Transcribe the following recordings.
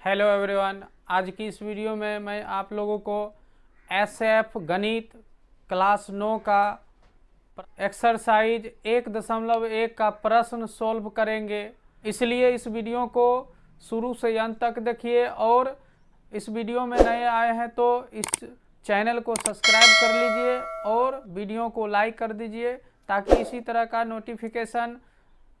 Hello everyone. आज की इस वीडियो में मैं आप लोगों को एसएफ गणित क्लास 9 का एक्सरसाइज 1.1 का प्रश्न सॉल्व करेंगे। इसलिए इस वीडियो को शुरू से अंत तक देखिए और इस वीडियो में नए आए हैं तो इस चैनल को सब्सक्राइब कर लीजिए और वीडियो को लाइक कर दीजिए ताकि इसी तरह का नोटिफिकेशन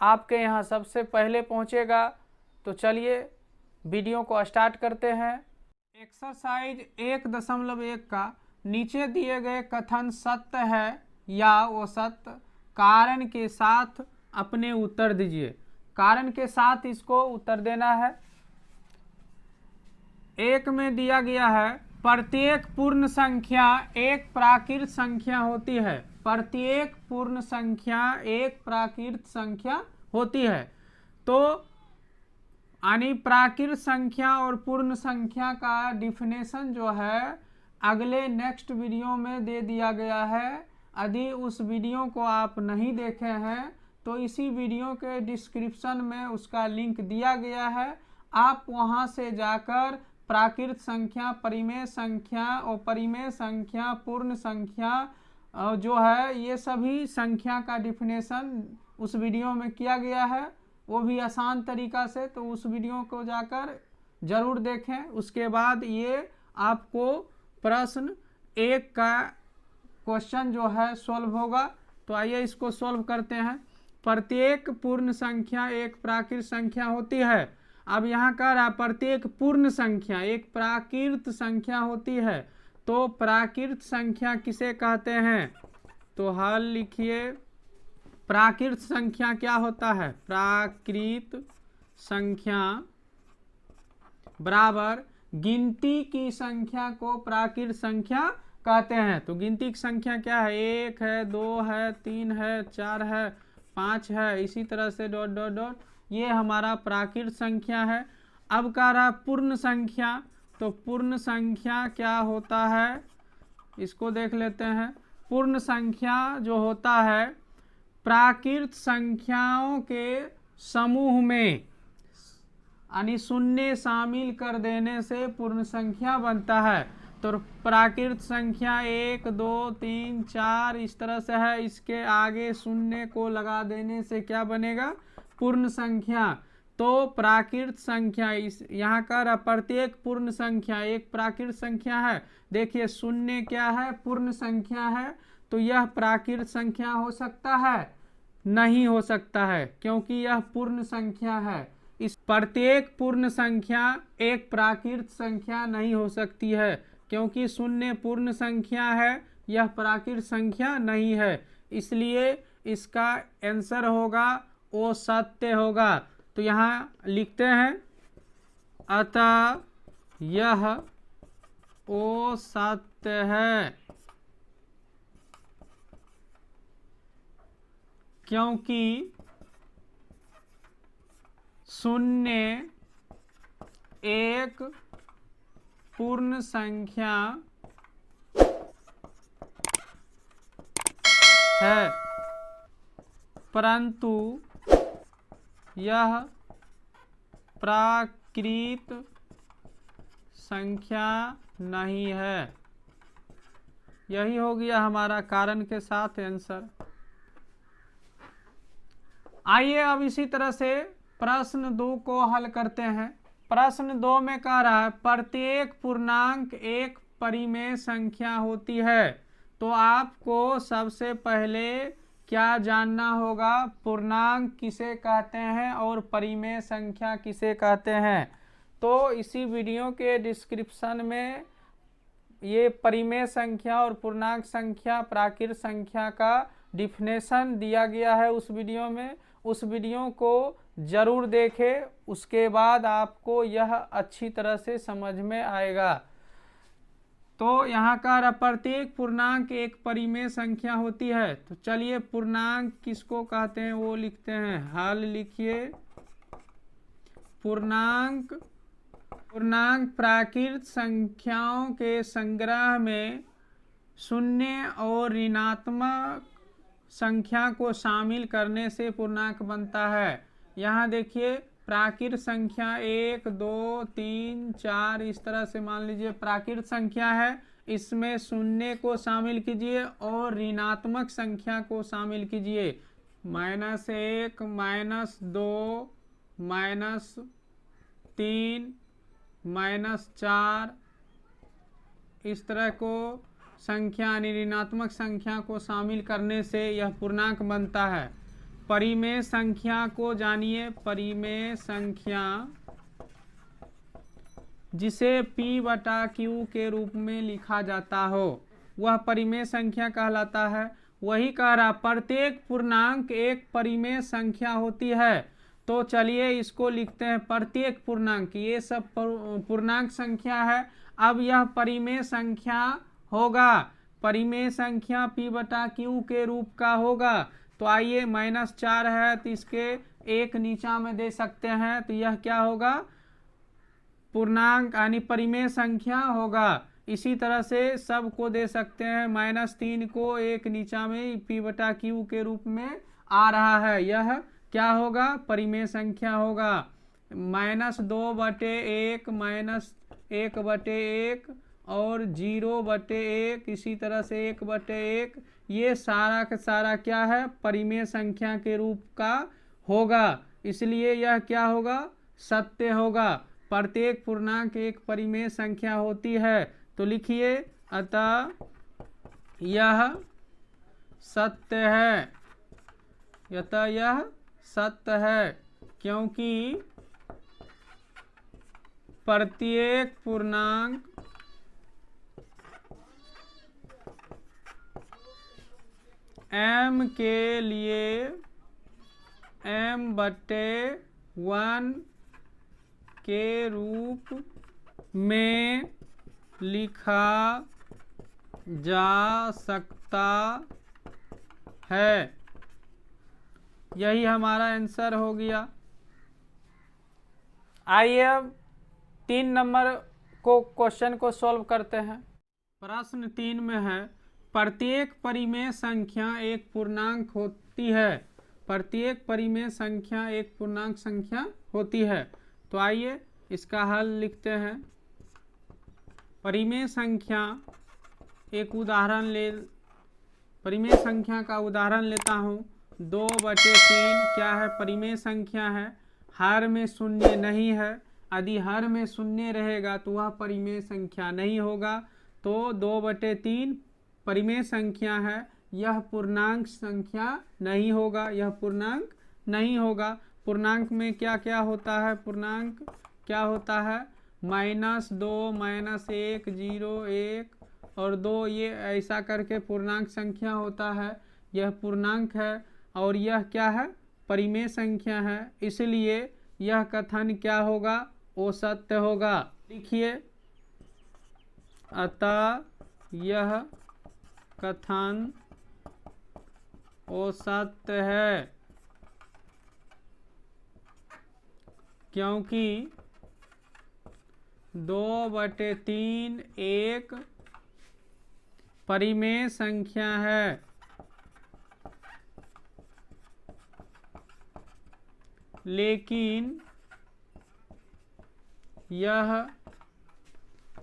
आपके यहाँ सबसे पहले पहुँचेगा। तो चलिए वीडियो को स्टार्ट करते हैं। एक्सरसाइज 1.1 का नीचे दिए गए कथन सत्य है या असत्य, कारण के साथ अपने उत्तर दीजिए। कारण के साथ इसको उत्तर देना है। एक में दिया गया है प्रत्येक पूर्ण संख्या एक प्राकृत संख्या होती है। प्रत्येक पूर्ण संख्या एक प्राकृत संख्या होती है। तो यानी प्राकृत संख्या और पूर्ण संख्या का डिफिनेशन जो है अगले नेक्स्ट वीडियो में दे दिया गया है। यदि उस वीडियो को आप नहीं देखे हैं तो इसी वीडियो के डिस्क्रिप्शन में उसका लिंक दिया गया है। आप वहां से जाकर प्राकृत संख्या, परिमेय संख्या और परिमेय संख्या, पूर्ण संख्या जो है ये सभी संख्या का डिफिनेशन उस वीडियो में किया गया है, वो भी आसान तरीका से। तो उस वीडियो को जाकर जरूर देखें। उसके बाद ये आपको प्रश्न 1 का क्वेश्चन जो है सॉल्व होगा। तो आइए इसको सॉल्व करते हैं। प्रत्येक पूर्ण संख्या एक प्राकृत संख्या होती है। अब यहाँ कह रहा है प्रत्येक पूर्ण संख्या एक प्राकृत संख्या होती है। तो प्राकृत संख्या किसे कहते हैं? तो हल लिखिए। प्राकृत संख्या क्या होता है? प्राकृत संख्या बराबर गिनती की संख्या को प्राकृत संख्या कहते हैं। तो गिनती की संख्या क्या है? 1 है, 2 है, 3 है, 4 है, 5 है, इसी तरह से डॉट डॉट डॉट, ये हमारा प्राकृत संख्या है। अब कह रहा पूर्ण संख्या। तो पूर्ण संख्या क्या होता है इसको देख लेते हैं। पूर्ण संख्या जो होता है प्राकृत संख्याओं के समूह में यानी शून्य शामिल कर देने से पूर्ण संख्या बनता है। तो प्राकृत संख्या 1, 2, 3, 4 इस तरह से है। इसके आगे शून्य को लगा देने से क्या बनेगा? पूर्ण संख्या। तो प्राकृत संख्या इस यहाँ का प्रत्येक पूर्ण संख्या एक प्राकृत संख्या है। देखिए शून्य क्या है? पूर्ण संख्या है। तो यह प्राकृत संख्या हो सकता है? नहीं हो सकता है, क्योंकि यह पूर्ण संख्या है। इस प्रत्येक पूर्ण संख्या एक प्राकृत संख्या नहीं हो सकती है, क्योंकि शून्य पूर्ण संख्या है, यह प्राकृत संख्या नहीं है। इसलिए इसका आंसर होगा वो सत्य होगा। तो यहाँ लिखते हैं अतः यह वो सत्य है, क्योंकि शून्य एक पूर्ण संख्या है, परंतु यह प्राकृत संख्या नहीं है। यही हो गया हमारा कारण के साथ आंसर। आइए अब इसी तरह से प्रश्न 2 को हल करते हैं। प्रश्न 2 में कह रहा है प्रत्येक पूर्णांक एक परिमेय संख्या होती है। तो आपको सबसे पहले क्या जानना होगा? पूर्णांक किसे कहते हैं और परिमेय संख्या किसे कहते हैं। तो इसी वीडियो के डिस्क्रिप्शन में ये परिमेय संख्या और पूर्णांक संख्या, प्राकृत संख्या का डिफिनेशन दिया गया है उस वीडियो में। उस वीडियो को जरूर देखें, उसके बाद आपको यह अच्छी तरह से समझ में आएगा। तो यहाँ का प्रत्येक पूर्णांक एक परिमेय संख्या होती है। तो चलिए पूर्णांक किसको कहते हैं वो लिखते हैं। हल लिखिए। पूर्णांक प्राकृत संख्याओं के संग्रह में शून्य और ऋणात्मक संख्या को शामिल करने से पूर्णांक बनता है। यहाँ देखिए प्राकृत संख्या 1 2 3 4 इस तरह से मान लीजिए प्राकृत संख्या है, इसमें शून्य को शामिल कीजिए और ऋणात्मक संख्या को शामिल कीजिए। -1 -2 -3 -4 इस तरह को संख्या यानी ऋणात्मक संख्या को शामिल करने से यह पूर्णांक बनता है। परिमेय संख्या को जानिए। परिमेय संख्या जिसे P/Q के रूप में लिखा जाता हो वह परिमेय संख्या कहलाता है। वही कह रहा प्रत्येक पूर्णांक एक परिमेय संख्या होती है। तो चलिए इसको लिखते हैं प्रत्येक पूर्णांक, ये सब पूर्णांक संख्या है। अब यह परिमेय संख्या होगा, परिमेय संख्या P/Q के रूप का होगा। तो आइए -4 है तो इसके एक नीचा में दे सकते हैं, तो यह क्या होगा पूर्णांक यानी परिमेय संख्या होगा। इसी तरह से सब को दे सकते हैं। -3 को एक नीचा में P/Q के रूप में आ रहा है, यह क्या होगा परिमेय संख्या होगा। -2/1 -1/1 और 0/1 इसी तरह से 1/1 ये सारा का सारा क्या है परिमेय संख्या के रूप का होगा। इसलिए यह क्या होगा सत्य होगा। प्रत्येक पूर्णांक एक परिमेय संख्या होती है। तो लिखिए अतः यह सत्य है, अतः यह सत्य है क्योंकि प्रत्येक पूर्णांक m के लिए m/1 के रूप में लिखा जा सकता है। यही हमारा आंसर हो गया। आइए अब 3 नंबर को क्वेश्चन को सॉल्व करते हैं। प्रश्न 3 में है प्रत्येक परिमेय संख्या एक पूर्णांक होती है। प्रत्येक परिमेय संख्या एक पूर्णांक संख्या होती है। तो आइए इसका हल लिखते हैं। परिमेय संख्या एक उदाहरण परिमेय संख्या का उदाहरण लेता हूँ। 2/3 क्या है परिमेय संख्या है, हर में शून्य नहीं है। यदि हर में शून्य रहेगा तो वह परिमेय संख्या नहीं होगा। तो 2/3 परिमेय संख्या है, यह पूर्णांक संख्या नहीं होगा, यह पूर्णांक नहीं होगा। पूर्णांक में क्या क्या होता है, पूर्णांक क्या होता है -2 -1 0 1 और 2 ये ऐसा करके पूर्णांक संख्या होता है। यह पूर्णांक है और यह क्या है परिमेय संख्या है। इसलिए यह कथन क्या होगा वो सत्य होगा। लिखिए अतः यह कथन वो सत्य है क्योंकि 2/3 एक परिमेय संख्या है। लेकिन यह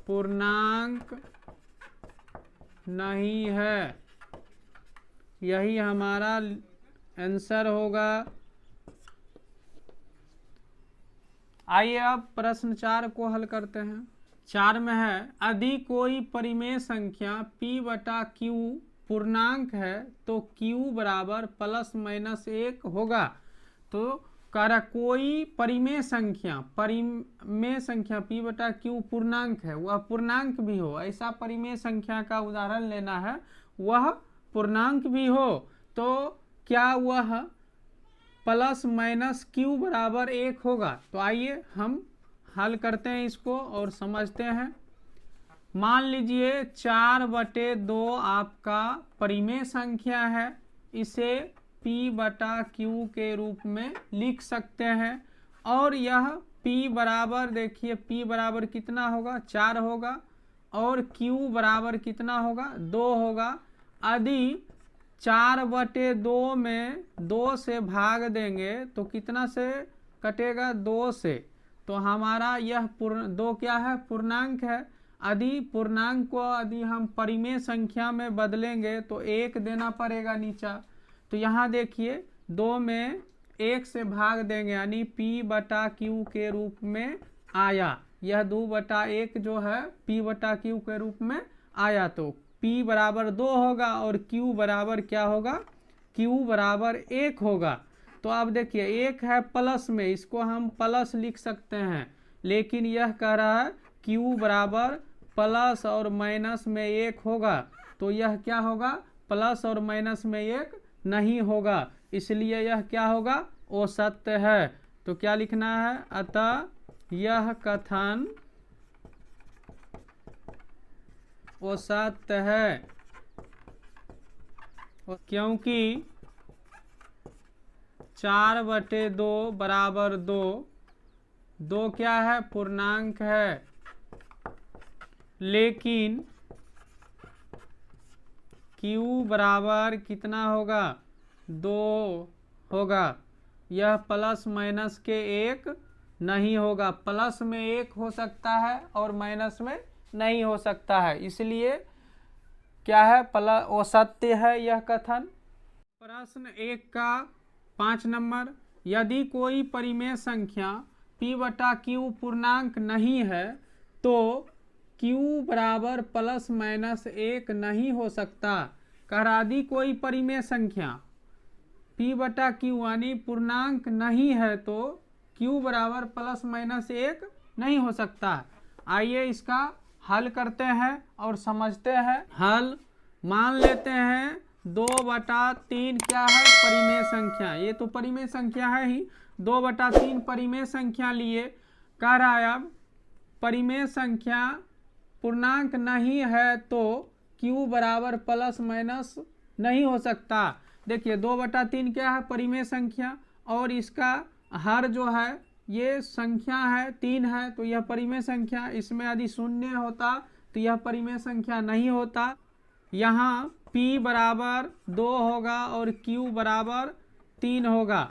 पूर्णांक नहीं है। यही हमारा आंसर होगा। आइए अब प्रश्न 4 को हल करते हैं। 4 में है यदि कोई परिमेय संख्या P/Q पूर्णांक है तो Q बराबर ±1 होगा। तो कह रहा कोई परिमेय संख्या P/Q पूर्णांक है, वह पूर्णांक भी हो, ऐसा परिमेय संख्या का उदाहरण लेना है, वह पूर्णांक भी हो। तो क्या वह ±Q बराबर 1 होगा। तो आइए हम हल करते हैं इसको और समझते हैं। मान लीजिए 4/2 आपका परिमेय संख्या है, इसे P/Q के रूप में लिख सकते हैं। और यह P बराबर देखिए P बराबर कितना होगा 4 होगा और Q बराबर कितना होगा 2 होगा। यदि 4/2 में 2 से भाग देंगे तो कितना से कटेगा 2 से, तो हमारा यह 2 क्या है, पूर्णांक है। यदि पूर्णांक को यदि हम परिमेय संख्या में बदलेंगे तो 1 देना पड़ेगा नीचा। तो यहाँ देखिए 2 में 1 से भाग देंगे यानी P/Q के रूप में आया। यह 2/1 जो है P/Q के रूप में आया, तो P बराबर 2 होगा और Q बराबर क्या होगा, Q बराबर 1 होगा। तो अब देखिए 1 है प्लस में, इसको हम प्लस लिख सकते हैं, लेकिन यह कह रहा है Q बराबर प्लस और माइनस में 1 होगा, तो यह क्या होगा, प्लस और माइनस में 1 नहीं होगा, इसलिए यह क्या होगा, असत्य है। तो क्या लिखना है, अतः यह कथन असत्य है, क्योंकि 4/2 बराबर 2, 2 क्या है, पूर्णांक है, लेकिन Q बराबर कितना होगा, 2 होगा। यह प्लस माइनस के 1 नहीं होगा, प्लस में 1 हो सकता है और माइनस में नहीं हो सकता है, इसलिए क्या है, असत्य है यह कथन। प्रश्न 1 का 5 नंबर, यदि कोई परिमेय संख्या P/Q पूर्णांक नहीं है तो Q बराबर प्लस माइनस 1 नहीं हो सकता। यदि कोई परिमेय संख्या P/Q यानी पूर्णांक नहीं है तो Q बराबर प्लस माइनस 1 नहीं हो सकता। आइए इसका हल करते हैं और समझते हैं। हल मान लेते हैं 2/3 क्या है, परिमेय संख्या, ये तो परिमेय संख्या है ही, 2/3 परिमेय संख्या लिए। कह रहा है अब परिमेय संख्या पूर्णांक नहीं है तो Q बराबर प्लस माइनस नहीं हो सकता। देखिए 2/3 क्या है, परिमेय संख्या, और इसका हर जो है ये संख्या है 3 है, तो यह परिमेय संख्या, इसमें यदि शून्य होता तो यह परिमेय संख्या नहीं होता। यहाँ P बराबर 2 होगा और Q बराबर 3 होगा।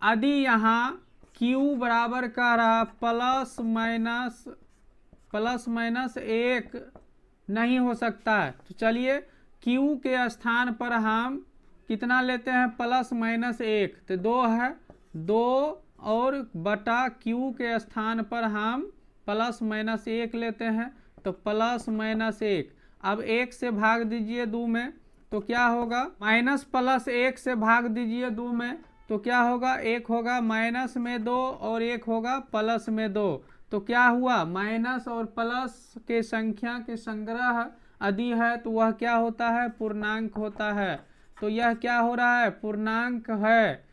यदि यहाँ Q बराबर कह रहा प्लस माइनस 1 नहीं हो सकता है, तो चलिए Q के स्थान पर हम कितना लेते हैं, प्लस माइनस 1, तो 2 है, 2 और बटा Q के स्थान पर हम प्लस माइनस 1 लेते हैं, तो प्लस माइनस 1। अब 1 से भाग दीजिए 2 में, तो क्या होगा, माइनस प्लस 1 से भाग दीजिए 2 में, तो क्या होगा, 1 होगा माइनस में 2 और 1 होगा प्लस में 2, तो क्या हुआ, माइनस और प्लस के संख्या के संग्रह यदि है तो वह क्या होता है, पूर्णांक होता है। तो यह क्या हो रहा है, पूर्णांक है,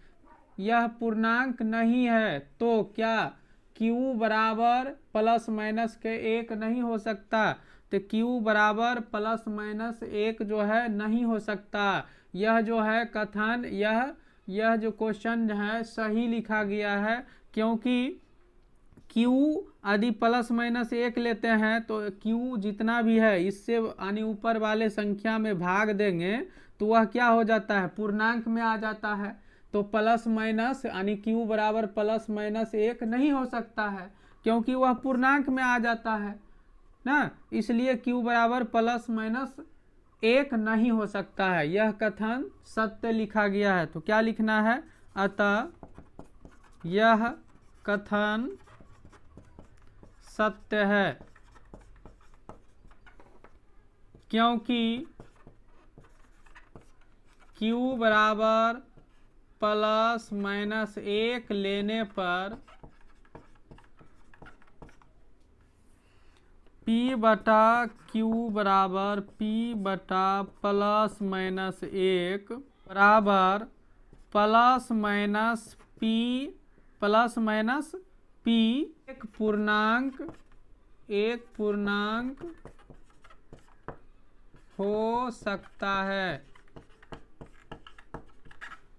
यह पूर्णांक नहीं है, तो क्या Q बराबर प्लस माइनस के 1 नहीं हो सकता, तो Q बराबर प्लस माइनस 1 जो है नहीं हो सकता। यह जो है कथन, यह जो क्वेश्चन है सही लिखा गया है, क्योंकि Q यदि प्लस माइनस 1 लेते हैं तो Q जितना भी है इससे यानी ऊपर वाले संख्या में भाग देंगे तो वह क्या हो जाता है, पूर्णांक में आ जाता है। तो प्लस माइनस यानी Q बराबर प्लस माइनस 1 नहीं हो सकता है, क्योंकि वह पूर्णांक में आ जाता है ना, इसलिए Q बराबर प्लस माइनस 1 नहीं हो सकता है। यह कथन सत्य लिखा गया है, तो क्या लिखना है, अतः यह कथन सत्य है, क्योंकि Q बराबर प्लस माइनस 1 लेने पर P/Q बराबर P/प्लस माइनस 1 बराबर प्लस माइनस P एक पूर्णांक हो सकता है।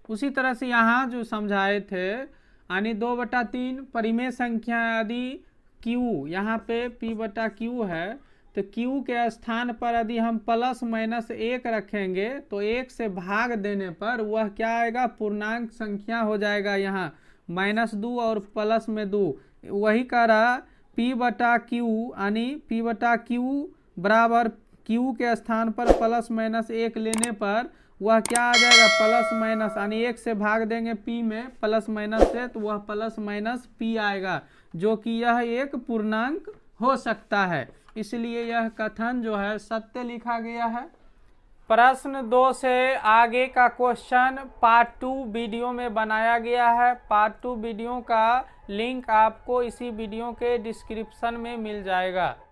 उसी तरह से यहाँ जो समझाए थे, यानी 2/3 परिमेय संख्या यदि Q यहाँ पे P/Q है, तो Q के स्थान पर यदि हम प्लस माइनस 1 रखेंगे तो 1 से भाग देने पर वह क्या आएगा, पूर्णांक संख्या हो जाएगा। यहाँ माइनस 2 और प्लस में 2, वही कह रहा P बटा क्यू, यानी P बटा क्यू बराबर Q के स्थान पर प्लस माइनस 1 लेने पर वह क्या आ जाएगा, प्लस माइनस, यानी 1 से भाग देंगे P में प्लस माइनस से, तो वह प्लस माइनस P आएगा, जो कि यह एक पूर्णांक हो सकता है। इसलिए यह कथन जो है सत्य लिखा गया है। प्रश्न 2 से आगे का क्वेश्चन पार्ट 2 वीडियो में बनाया गया है। पार्ट 2 वीडियो का लिंक आपको इसी वीडियो के डिस्क्रिप्शन में मिल जाएगा।